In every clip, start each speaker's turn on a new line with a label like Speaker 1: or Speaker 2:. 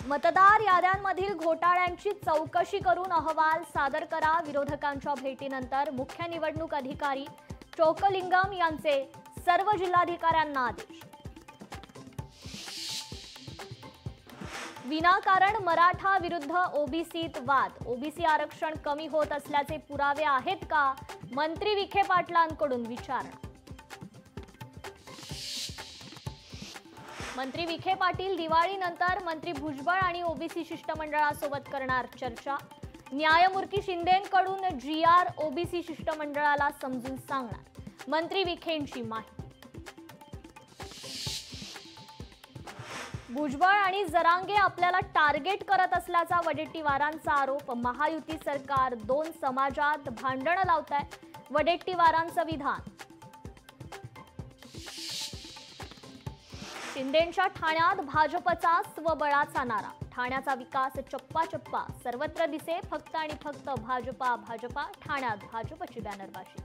Speaker 1: मतदार याद्यांमधील घोटाळ्यांची चौकशी करून अहवाल सादर करा। विरोधकांच्या भेटीनंतर मुख्य निवडणूक अधिकारी चोकलिंगम यांचे सर्व जिल्हाधिकाऱ्यांना आदेश। विनाकारण मराठा विरुद्ध ओबीसीत वाद, ओबीसी आरक्षण कमी होत असल्याचे पुरावे आहेत का? मंत्री विखे पाटलांकडून विचारणा। मंत्री विखे पाटील दिवाळीनंतर मंत्री भुजबळ आणि ओबीसी शिष्टमंडळासोबत करणार चर्चा। न्यायमूर्ती शिंदेंकडून जीआर ओबीसी शिष्टमंडळाला समजून सांगणार, मंत्री विखेंची माहिती। भुजबळ आणि जरांगे आपल्याला टार्गेट करत असल्याचा वडेट्टीवारांचा आरोप। महायुती सरकार दोन समाजात भांडण लावतंय, वडेट्टीवारांचं विधान। शिंदेंच्या ठाण्यात भाजपचा स्वबळाचा नारा, ठाण्याचा विकास चप्पा चप्पा, सर्वत्र दिसे फक्त आणि फक्त भाजपा भाजपा, ठाण्यात भाजपची बॅनरबाजी।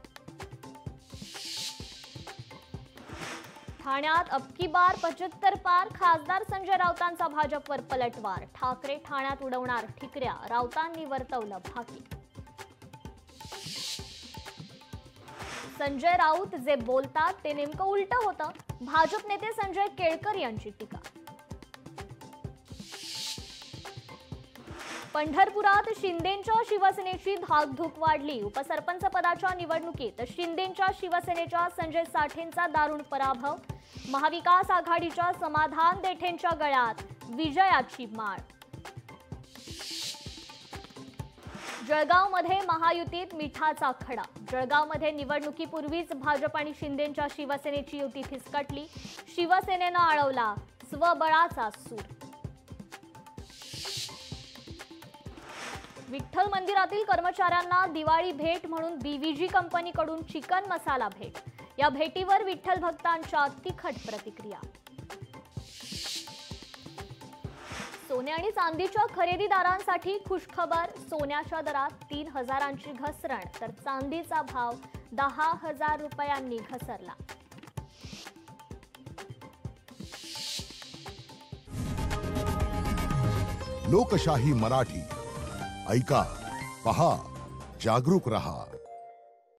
Speaker 1: ठाण्यात अबकी बार 75 पार, खासदार संजय राऊतांचा भाजपवर पलटवार। ठाकरे ठाण्यात उडवणार ठिकऱ्या, राऊतांनी वर्तवलं भाकी। संजय राऊत जे बोलतात ते नेमकं उलटं होतं, भाजप नेते संजय केळकर यांची टीका। पंढरपुरात शिंदेंच्या शिवसेनेची धाकधूक वाढली। उपसरपंच पदाच्या निवडणुकीत शिंदेंच्या शिवसेनेच्या संजय साठेंचा दारुण पराभव। महाविकास आघाडीच्या समाधान देठेंच्या गळ्यात विजयाची माळ। जळगावमध्ये महायुतीत मिठाचा खडा, जळगावमध्ये निवडणुकीपूर्वीच भाजप आणि शिंदेंच्या शिवसेनेची युती फिसकटली। शिवसेनेनं आळवला स्वबळाचा सूर। विठ्ठल मंदिरातील कर्मचाऱ्यांना दिवाळी भेट म्हणून बीव्हीजी कंपनीकडून चिकन मसाला भेट। या भेटीवर विठ्ठल भक्तांच्या तिखट प्रतिक्रिया। सोने आणि चांदीच्या खरेदीदारांसाठी खुशखबर, सोन्याच्या दरात 3000ची घसरण, तर चांदीचा भाव 10,000 रुपयांनी घसरला।
Speaker 2: लोकशाही मराठी ऐका, पहा, जागरूक रहा।